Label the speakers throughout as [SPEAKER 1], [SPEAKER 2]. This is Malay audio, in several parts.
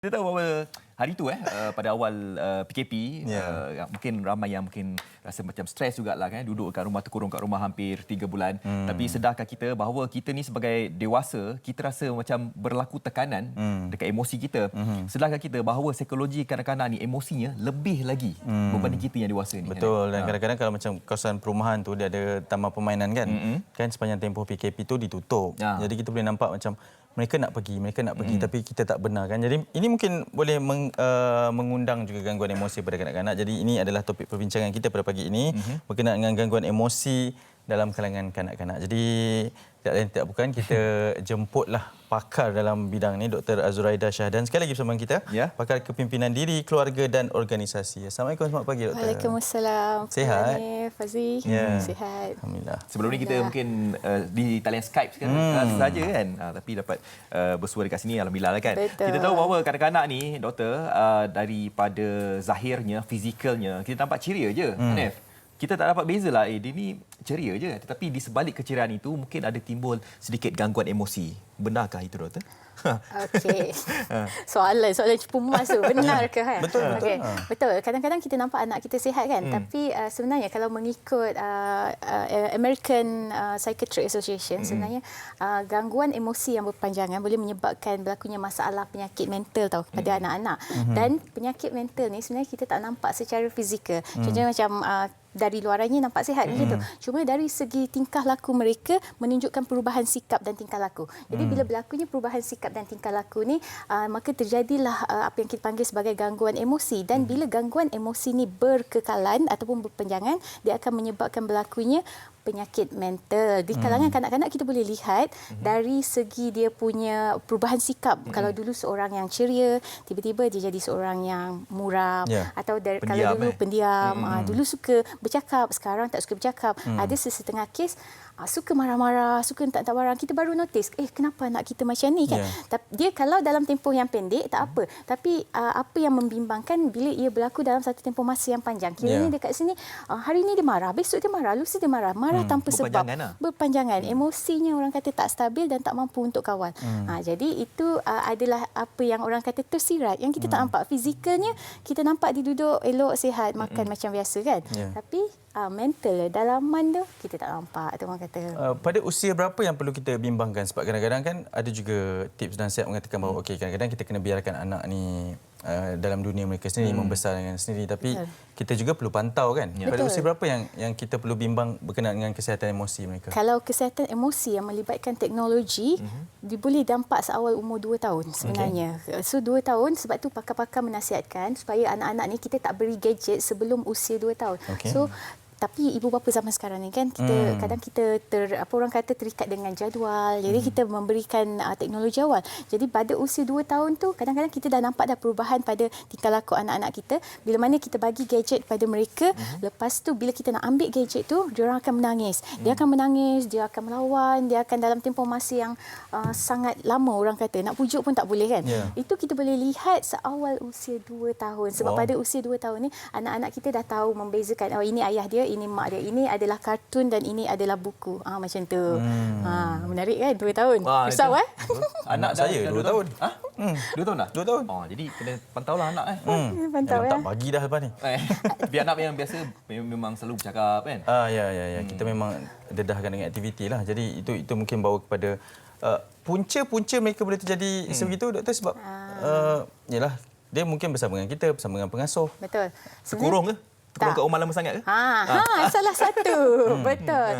[SPEAKER 1] Kita tahu bahawa hari itu pada awal PKP mungkin ramai yang mungkin rasa macam stres jugalah kan, duduk kat rumah, terkurung kat rumah hampir 3 bulan. Tapi sedarkah kita bahawa kita ni sebagai dewasa, kita rasa macam berlaku tekanan dekat emosi kita. Sedarkah kita bahawa psikologi kanak-kanak ni emosinya lebih lagi berbanding kita yang dewasa ni.
[SPEAKER 2] Betul, dan kadang-kadang kalau macam kawasan perumahan tu dia ada taman permainan kan. Kan sepanjang tempoh PKP tu ditutup. Jadi kita boleh nampak macam mereka nak pergi tapi kita tak benar kan. Jadi ini mungkin boleh mengundang juga gangguan emosi pada kanak-kanak. Jadi ini adalah topik perbincangan kita pada pagi ini berkenaan dengan gangguan emosi dalam kalangan kanak-kanak. Jadi tak lain tak bukan, kita jemputlah pakar dalam bidang ini, Dr. Azuraida Syahdan sekali lagi bersama kita, pakar kepimpinan diri, keluarga dan organisasi. Assalamualaikum, selamat pagi Dr.
[SPEAKER 3] Waalaikumsalam.
[SPEAKER 2] Sihat?
[SPEAKER 3] Fazli. Sihat.
[SPEAKER 2] Alhamdulillah.
[SPEAKER 1] Sebelum ni kita mungkin di talian Skype saja kan. Tapi dapat bersua dekat sini, alhamdulillah lah kan.
[SPEAKER 3] Betul.
[SPEAKER 1] Kita tahu bahawa kanak-kanak ni, Doktor, daripada zahirnya, fizikalnya, kita nampak ceria je, Hanif. Kita tak dapat bezalah, dia ni ceria je. Tetapi di sebalik keceriaan itu mungkin ada timbul sedikit gangguan emosi. Benarkah itu, Doktor?
[SPEAKER 3] Okey. Soalan cepu emas tu, benar ke kan?
[SPEAKER 2] Betul.
[SPEAKER 3] Okay. Betul. Kadang-kadang kita nampak anak kita sihat kan, tapi sebenarnya kalau mengikut American Psychiatric Association, sebenarnya gangguan emosi yang berpanjangan boleh menyebabkan berlakunya masalah penyakit mental kepada anak-anak. Dan penyakit mental ni sebenarnya kita tak nampak secara fizikal. Contohnya macam dari luarannya nampak sihat macam tu. Cuma dari segi tingkah laku mereka menunjukkan perubahan sikap dan tingkah laku. Jadi bila berlakunya perubahan sikap dan tingkah laku ni, maka terjadilah apa yang kita panggil sebagai gangguan emosi. Dan bila gangguan emosi ni berkekalan ataupun berpanjangan, dia akan menyebabkan berlakunya penyakit mental. Di kalangan kanak-kanak kita boleh lihat dari segi dia punya perubahan sikap. Kalau dulu seorang yang ceria, tiba-tiba dia jadi seorang yang muram, atau kalau dulu pendiam, dulu suka bercakap, sekarang tak suka bercakap. Ada sesetengah kes suka marah-marah, suka tak barang. Kita baru notice, kenapa anak kita macam ni kan? Dia kalau dalam tempoh yang pendek tak apa. Tapi apa yang membimbangkan bila ia berlaku dalam satu tempoh masa yang panjang. Kiranya dekat sini hari ni dia marah, besok dia marah, lusa dia marah tanpa sebab. Berpanjangan. Emosinya orang kata tak stabil dan tak mampu untuk kawal. Jadi itu adalah apa yang orang kata tersirat. Yang kita tak nampak. Fizikalnya kita nampak dia duduk elok, sihat, makan macam biasa kan. Tapi mental, dalaman tu kita tak nampak, tu orang kata.
[SPEAKER 2] Pada usia berapa yang perlu kita bimbangkan? Sebab kadang-kadang kan ada juga tips dan nasihat mengatakan bahawa kadang-kadang kita kena biarkan anak ni dalam dunia mereka sendiri, membesar dengan sendiri, tapi kita juga perlu pantau kan. Pada usia berapa yang kita perlu bimbang berkenaan dengan kesihatan emosi mereka? Kalau
[SPEAKER 3] kesihatan emosi yang melibatkan teknologi, dia boleh dampak seawal umur 2 tahun sebenarnya. So 2 tahun, sebab tu pakar-pakar menasihatkan supaya anak-anak ni kita tak beri gadget sebelum usia 2 tahun. So tapi ibu bapa zaman sekarang ni kan, kita kadang kita orang kata terikat dengan jadual. Jadi kita memberikan teknologi awal. Jadi pada usia 2 tahun tu kadang-kadang kita dah nampak dah perubahan pada tingkah laku anak-anak kita. Bila mana kita bagi gadget pada mereka, lepas tu bila kita nak ambil gadget tu, dia orang akan menangis. Dia akan menangis, dia akan melawan, dia akan dalam tempoh masa yang sangat lama, orang kata. Nak pujuk pun tak boleh kan. Itu kita boleh lihat seawal usia 2 tahun. Sebab pada usia 2 tahun ni anak-anak kita dah tahu membezakan, ini ayah dia, ini mak dia, ini adalah kartun dan ini adalah buku. Macam tu. Menarik kan? 2 tahun. Risau
[SPEAKER 2] Anak saya 2 tahun.
[SPEAKER 1] 2 tahun dah?
[SPEAKER 2] 2 tahun.
[SPEAKER 1] Jadi kena pantaulah anak.
[SPEAKER 3] Pantau
[SPEAKER 2] tak bagi dah lepas ni.
[SPEAKER 1] Biar anak yang biasa memang selalu bercakap kan.
[SPEAKER 2] Ya. Kita memang dedahkan dengan aktiviti lah. Jadi itu mungkin bawa kepada punca mereka boleh terjadi sebegitu, Doktor, sebab yalah, dia mungkin bersama dengan kita, bersama dengan pengasuh.
[SPEAKER 3] Betul.
[SPEAKER 1] Sekurung ke? Terkurung kat rumah lama sangat ke?
[SPEAKER 3] Salah satu. Betul.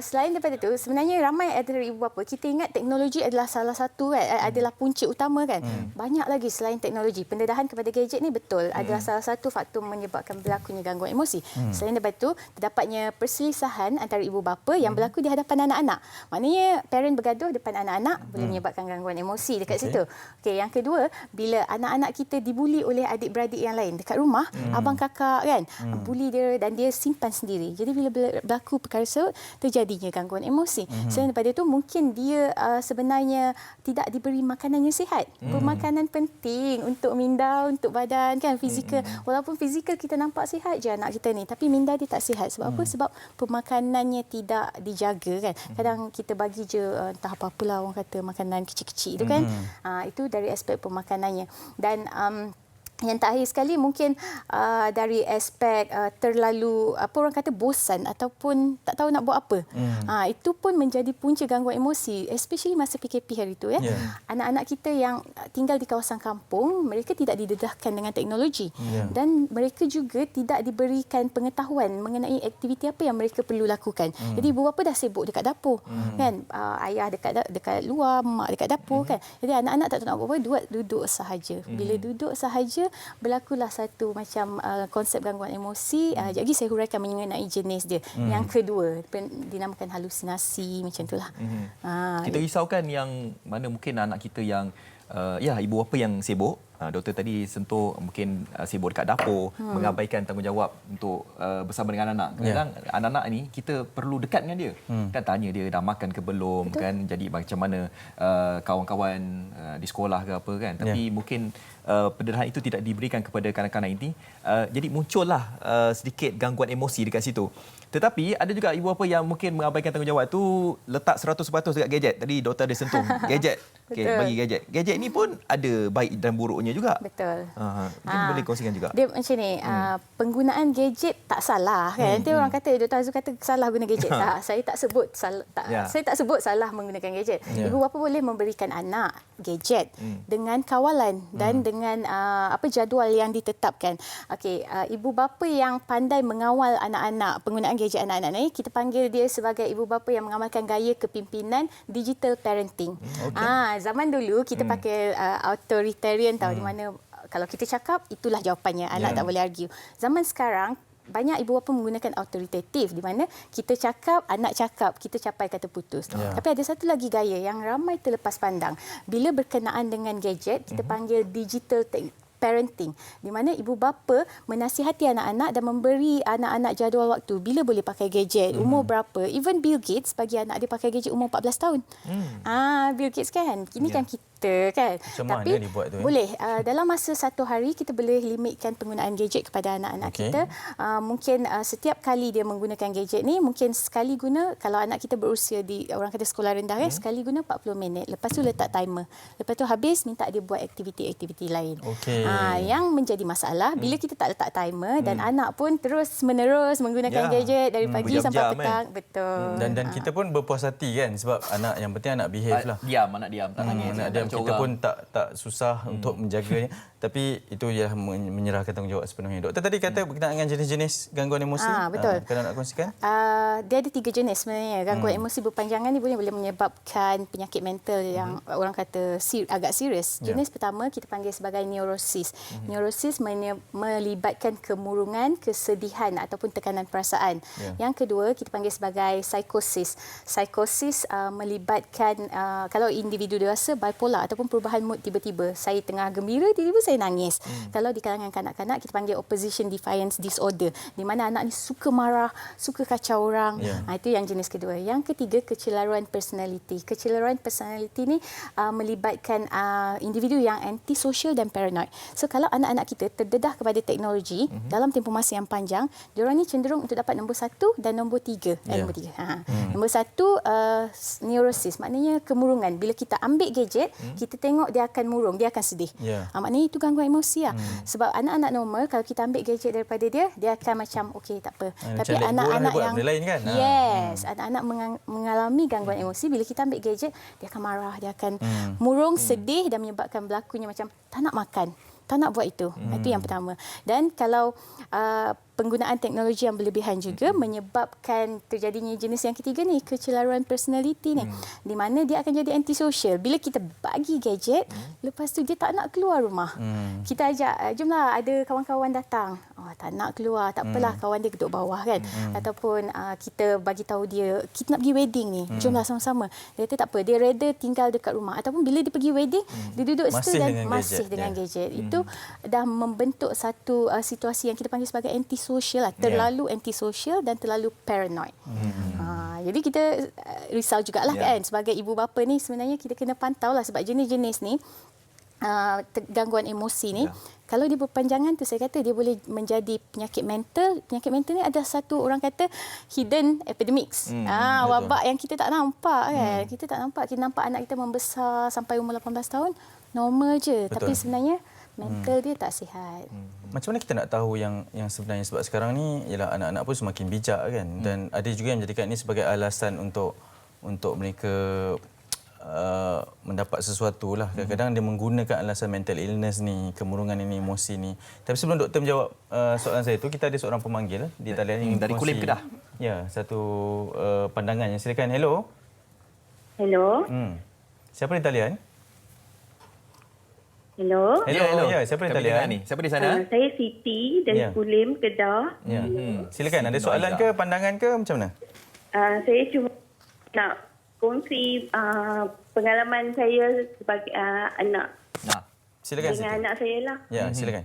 [SPEAKER 3] Selain daripada itu, sebenarnya ramai dari ibu bapa, kita ingat teknologi adalah salah satu adalah punca utama kan. Banyak lagi selain teknologi. Pendedahan kepada gadget ni betul adalah salah satu faktor menyebabkan berlakunya gangguan emosi. Selain daripada itu, terdapatnya perselisihan antara ibu bapa yang berlaku di hadapan anak-anak. Maknanya parent bergaduh depan anak-anak boleh menyebabkan gangguan emosi dekat situ. Yang kedua, bila anak-anak kita dibuli oleh adik-beradik yang lain dekat rumah, abang kakak kan. bully dia dan dia simpan sendiri. Jadi bila berlaku perkara tersebut, terjadinya gangguan emosi. Selain daripada itu, mungkin dia sebenarnya tidak diberi makanan yang sihat. Pemakanan penting untuk minda, untuk badan kan, fizikal. Walaupun fizikal kita nampak sihat je anak kita ni, tapi minda dia tak sihat. Sebab apa? Sebab pemakanannya tidak dijaga kan. Kadang kita bagi je entah apa-apalah orang kata makanan kecil-kecil itu kan. Itu dari aspek pemakanannya. Dan yang terakhir sekali mungkin dari aspek terlalu orang kata bosan ataupun tak tahu nak buat apa. Itu pun menjadi punca gangguan emosi, especially masa PKP hari itu ya. Anak-anak kita yang tinggal di kawasan kampung, mereka tidak didedahkan dengan teknologi dan mereka juga tidak diberikan pengetahuan mengenai aktiviti apa yang mereka perlu lakukan. Jadi ibu bapa dah sibuk dekat dapur kan, ayah dekat luar, mak dekat dapur kan. Jadi anak-anak tak tahu nak buat apa, duduk sahaja. Bila duduk sahaja, berlakulah satu macam konsep gangguan emosi. Jadi saya huraikan mengenai jenis dia. Yang kedua dinamakan halusinasi macam itulah.
[SPEAKER 1] Kita risaukan yang mana mungkin anak kita yang ibu bapa yang sibuk. Doktor tadi sentuh mungkin sibuk dekat dapur, mengabaikan tanggungjawab untuk bersama dengan anak-anak. Kadang-kadang anak-anak ni kita perlu dekat dengan dia. Kan tanya dia dah makan ke belum. Betul. Kan, jadi macam mana kawan-kawan di sekolah ke apa kan. Tapi mungkin pendedahan itu tidak diberikan kepada kanak-kanak ini. Jadi muncullah sedikit gangguan emosi dekat situ. Tetapi ada juga ibu bapa yang mungkin mengabaikan tanggungjawab tu, letak 100% dekat gadget. Tadi doktor ada sentuh gadget. Okey, bagi gadget. Gadget ni pun ada baik dan buruknya juga.
[SPEAKER 3] Betul.
[SPEAKER 1] Mungkin boleh kongsikan juga.
[SPEAKER 3] Dia macam ni, penggunaan gadget tak salah kan. Nanti orang kata, Dr. Azul kata salah guna gadget. Tak, saya tak sebut salah, saya tak sebut salah menggunakan gadget. Ibu bapa boleh memberikan anak gadget dengan kawalan dan dengan jadual yang ditetapkan. Okey, ibu bapa yang pandai mengawal anak-anak, penggunaan gadget anak-anak ni, kita panggil dia sebagai ibu bapa yang mengamalkan gaya kepimpinan digital parenting. Zaman dulu kita pakai authoritarian tahu, di mana kalau kita cakap itulah jawapannya, anak tak boleh argue. Zaman sekarang banyak ibu bapa menggunakan autoritatif, di mana kita cakap, anak cakap, kita capai kata putus. Tapi ada satu lagi gaya yang ramai terlepas pandang. Bila berkenaan dengan gadget, kita panggil digital parenting, di mana ibu bapa menasihati anak-anak dan memberi anak-anak jadual waktu bila boleh pakai gadget, umur berapa. Even Bill Gates bagi anak dia pakai gadget umur 14 tahun. Bill Gates kan, ini kan kita kan.
[SPEAKER 2] Macam
[SPEAKER 3] tapi
[SPEAKER 2] mana dibuat tu?
[SPEAKER 3] Boleh dalam masa satu hari kita boleh limitkan penggunaan gadget kepada anak-anak kita. Mungkin setiap kali dia menggunakan gadget ni, mungkin sekali guna, kalau anak kita berusia di orang kata sekolah rendah sekali guna 40 minit. Lepas tu letak timer. Lepas tu habis minta dia buat aktiviti-aktiviti lain. Yang menjadi masalah bila kita tak letak timer dan anak pun terus-menerus menggunakan gadget dari pagi sampai petang. Betul.
[SPEAKER 2] Dan kita pun berpuas hati kan, sebab anak yang penting anak behave lah.
[SPEAKER 1] Anak diam, tak nangis.
[SPEAKER 2] Anak diam, kita pun tak susah untuk menjaganya. Tapi itu ialah menyerahkan tanggungjawab sepenuhnya. Doktor tadi kata berkenaan dengan jenis-jenis gangguan emosi.
[SPEAKER 3] Betul.
[SPEAKER 2] Kalau nak kongsikan?
[SPEAKER 3] Dia ada 3 jenis sebenarnya. Gangguan emosi berpanjangan ni boleh menyebabkan penyakit mental yang orang kata agak serius. Jenis pertama kita panggil sebagai neurosis. Neurosis melibatkan kemurungan, kesedihan ataupun tekanan perasaan. Yang kedua kita panggil sebagai psikosis. Psikosis melibatkan kalau individu dewasa bipolar ataupun perubahan mood tiba-tiba. Saya tengah gembira, tiba-tiba saya nangis. Kalau di kalangan kanak-kanak kita panggil opposition defiance disorder, di mana anak ni suka marah, suka kacau orang. Itu yang jenis kedua. Yang ketiga kecelaruan personality. Kecelaruan personality ni melibatkan individu yang antisocial dan paranoid. So kalau anak-anak kita terdedah kepada teknologi dalam tempoh masa yang panjang, diorang ni cenderung untuk dapat nombor 1 dan nombor 3. Nombor 3. Nombor 1 neurosis, maknanya kemurungan. Bila kita ambil gadget, kita tengok dia akan murung, dia akan sedih. Maknanya itu gangguan emosi lah. Sebab anak-anak normal kalau kita ambil gadget daripada dia, dia akan macam okey tak apa. Tapi anak-anak yang
[SPEAKER 2] lain kan?
[SPEAKER 3] Anak-anak mengalami gangguan emosi, bila kita ambil gadget, dia akan marah, dia akan murung, sedih dan menyebabkan berlakunya macam tak nak makan, tak nak buat itu. Itu yang pertama. Dan kalau penggunaan teknologi yang berlebihan juga menyebabkan terjadinya jenis yang ketiga ni, kecelaruan personality ni, di mana dia akan jadi antisocial. Bila kita bagi gadget, lepas tu dia tak nak keluar rumah. Kita ajak, jomlah ada kawan-kawan datang. Tak nak keluar, tak apalah, kawan dia duduk bawah kan. Ataupun kita bagi tahu dia kita nak pergi wedding ni, jomlah sama-sama. Dia kata tak apa, dia rather tinggal dekat rumah. Ataupun bila dia pergi wedding, dia duduk situ dan masih dengan gadget. Itu dah membentuk satu situasi yang kita panggil sebagai antisocial antisosial, terlalu antisosial dan terlalu paranoid. Jadi kita risau jugalah kan sebagai ibu bapa ni, sebenarnya kita kena pantau lah sebab jenis-jenis ni gangguan emosi ni kalau dia berpanjangan tu saya kata dia boleh menjadi penyakit mental. Penyakit mental ni ada satu orang kata hidden epidemics. Wabak yang kita tak nampak kan. Kita tak nampak, kita nampak anak kita membesar sampai umur 18 tahun normal je.
[SPEAKER 2] Betul.
[SPEAKER 3] Tapi sebenarnya mental dia tak sihat.
[SPEAKER 2] Macam mana kita nak tahu yang sebenarnya, sebab sekarang ni ialah anak-anak pun semakin bijak kan, dan ada juga yang menjadikan ini sebagai alasan untuk mereka mendapat sesuatu lah. Kadang-kadang dia menggunakan alasan mental illness ni, kemurungan ini, emosi ni. Tapi sebelum doktor menjawab soalan saya tu, kita ada seorang pemanggil di talian yang
[SPEAKER 1] dari Kulim Kedah.
[SPEAKER 2] Ya, satu pandangannya. Silakan. Hello.
[SPEAKER 4] Hello.
[SPEAKER 2] Siapa di talian?
[SPEAKER 4] Hello.
[SPEAKER 2] Hello. Ya, siapa di talian
[SPEAKER 1] ni? Siapa di sana?
[SPEAKER 4] Saya Siti dari Kulim, Kedah.
[SPEAKER 2] Ya. Silakan. Ada soalan ke, pandangan ke, macam mana?
[SPEAKER 4] Saya cuma nak kongsi pengalaman saya sebagai anak.
[SPEAKER 2] Silakan.
[SPEAKER 4] Dengan anak saya lah.
[SPEAKER 2] Ya, silakan.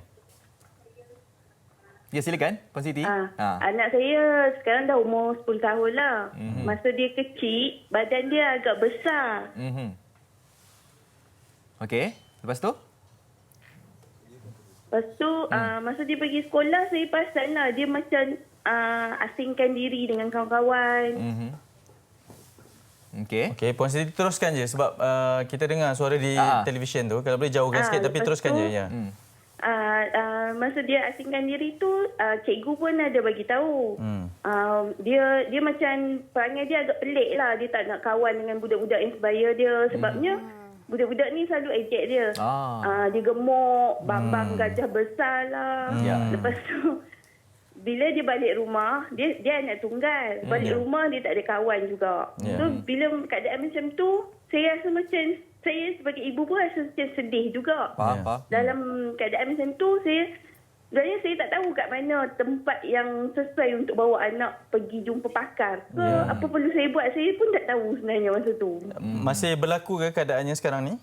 [SPEAKER 1] Ya, silakan Puan Siti.
[SPEAKER 4] Anak saya sekarang dah umur 10 tahun lah. Masa dia kecil, badan dia agak besar.
[SPEAKER 1] Okey, lepas tu?
[SPEAKER 4] Lepas tu, masa dia pergi sekolah, saya perasan lah dia macam asingkan diri dengan kawan-kawan.
[SPEAKER 1] Okey.
[SPEAKER 2] Okey, Puan Siti teruskan je sebab kita dengar suara di televisyen tu. Kalau boleh jauhkan sikit tapi teruskan je. Ya.
[SPEAKER 4] Masa dia asingkan diri tu, cikgu pun ada bagi tahu. Dia macam perangai dia agak pelik lah. Dia tak nak kawan dengan budak-budak yang sebaya dia. Sebabnya budak-budak ni selalu ejek dia. Dia gemuk, bambang gajah besar lah. Lepas tu bila dia balik rumah, dia anak tunggal. Balik rumah dia tak ada kawan juga. So bila keadaan macam tu, saya rasa macam saya sebagai ibu pun rasa macam sedih juga. Dalam keadaan macam tu, sebenarnya saya tak tahu kat mana tempat yang sesuai untuk bawa anak pergi jumpa pakar. Apa perlu saya buat, saya pun tak tahu sebenarnya masa tu.
[SPEAKER 2] Masih berlaku ke keadaannya sekarang ni?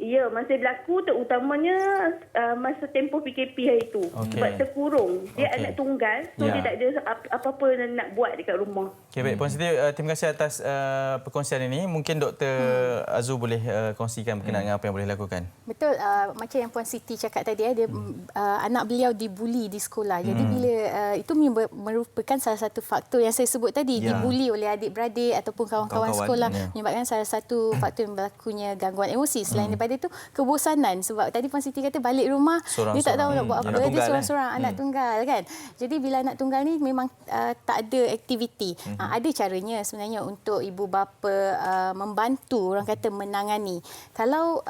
[SPEAKER 4] Ya, masih berlaku terutamanya masa tempoh PKP hari itu. Sebab terkurung. Dia anak tunggal, so dia tak ada apa-apa nak buat dekat rumah.
[SPEAKER 2] Okey, baik. Puan Siti, terima kasih atas perkongsian ini. Mungkin Dr. Azul boleh kongsikan berkenaan dengan apa yang boleh lakukan.
[SPEAKER 3] Betul, macam yang Puan Siti cakap tadi, dia anak beliau dibuli di sekolah. Jadi bila itu merupakan salah satu faktor yang saya sebut tadi, dibuli oleh adik-beradik ataupun kawan-kawan sekolah, menyebabkan salah satu faktor yang berlakunya gangguan emosi. Selain daripada itu, kebosanan. Sebab tadi Puan Siti kata balik rumah, dia tak tahu nak buat apa. Dia seorang-seorang, anak tunggal kan. Jadi bila anak tunggal ni memang tak ada aktiviti. Ada caranya sebenarnya untuk ibu bapa membantu, orang kata menangani. Kalau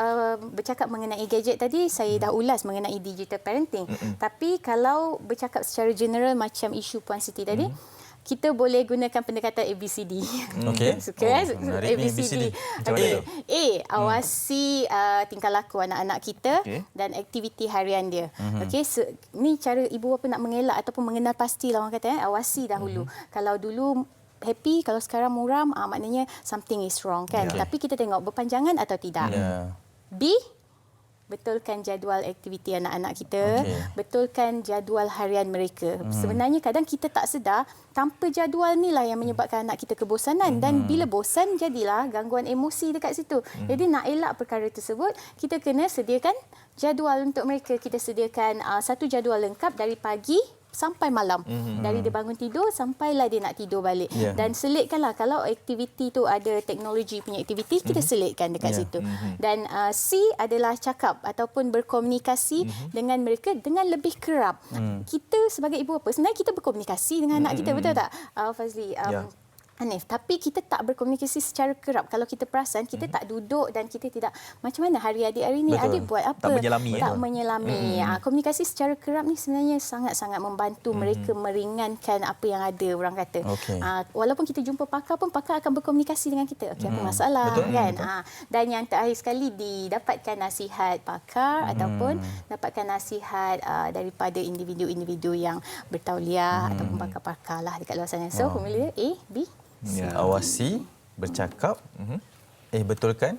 [SPEAKER 3] bercakap mengenai gadget tadi, saya dah ulas mengenai digital parenting. Tapi kalau bercakap secara general macam isu Puan Siti tadi, kita boleh gunakan pendekatan ABCD.
[SPEAKER 2] Okey.
[SPEAKER 3] Suka ABCD.
[SPEAKER 2] Okay.
[SPEAKER 3] A, awasi tingkah laku anak-anak kita dan aktiviti harian dia. Okey, ni cara ibu bapa nak mengelak ataupun mengenal pastilah, orang kata awasi dahulu. Kalau dulu happy, kalau sekarang muram, maknanya something is wrong kan. Tapi kita tengok berpanjangan atau tidak. B, betulkan jadual aktiviti anak-anak kita, betulkan jadual harian mereka. Sebenarnya kadang kita tak sedar, tanpa jadual ni lah yang menyebabkan anak kita kebosanan. Dan bila bosan, jadilah gangguan emosi dekat situ. Jadi nak elak perkara tersebut, kita kena sediakan jadual untuk mereka. Kita sediakan satu jadual lengkap dari pagi sampai malam. Dari dia bangun tidur sampailah dia nak tidur balik. Dan selitkanlah, kalau aktiviti tu ada teknologi punya aktiviti, kita selitkan dekat situ. Dan C adalah cakap ataupun berkomunikasi dengan mereka dengan lebih kerap. Kita sebagai ibu bapa, sebenarnya kita berkomunikasi dengan anak kita, betul tak Fazli? Hanif, tapi kita tak berkomunikasi secara kerap. Kalau kita perasan, kita tak duduk dan kita tidak, macam mana hari adik hari ni, adik buat apa?
[SPEAKER 1] Tak menyelami.
[SPEAKER 3] Tak menyelami. Komunikasi secara kerap ni sebenarnya sangat-sangat membantu mereka meringankan apa yang ada, orang kata. Walaupun kita jumpa pakar pun, pakar akan berkomunikasi dengan kita. Okey, apa masalah kan? Dan yang terakhir sekali, didapatkan nasihat pakar ataupun dapatkan nasihat daripada individu-individu yang bertauliah ataupun pakar-pakar lah dekat luar sana. So, formula A, B,
[SPEAKER 2] awasi, bercakap, betulkan,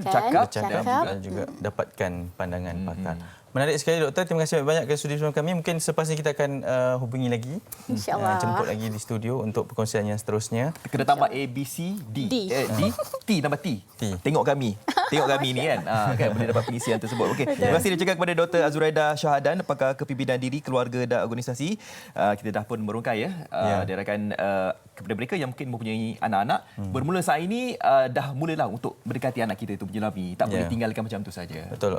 [SPEAKER 1] cakap
[SPEAKER 2] dan juga dapatkan pandangan pakar. Menarik sekali doktor. Terima kasih banyak ke studio bersama kami. Mungkin selepas ini kita akan hubungi lagi.
[SPEAKER 3] InsyaAllah.
[SPEAKER 2] Jemput lagi di studio untuk perkongsian yang seterusnya.
[SPEAKER 1] Kena tambah A, B, C, D.
[SPEAKER 3] D.
[SPEAKER 1] T, nama T.
[SPEAKER 2] T.
[SPEAKER 1] Tengok kami. Tengok kami ni kan. Kan boleh dapat pengisian tersebut. Okey. Terima kasih dia cakap kepada Dr. Azuraida Syahadan, pakar kepimpinan diri, keluarga dan organisasi. Kita dah pun merungkai dia akan kepada mereka yang mungkin mempunyai anak-anak, bermula saat ini dah mulalah untuk mendekati anak kita itu menyelami. Tak boleh tinggalkan macam tu saja.
[SPEAKER 2] Betul.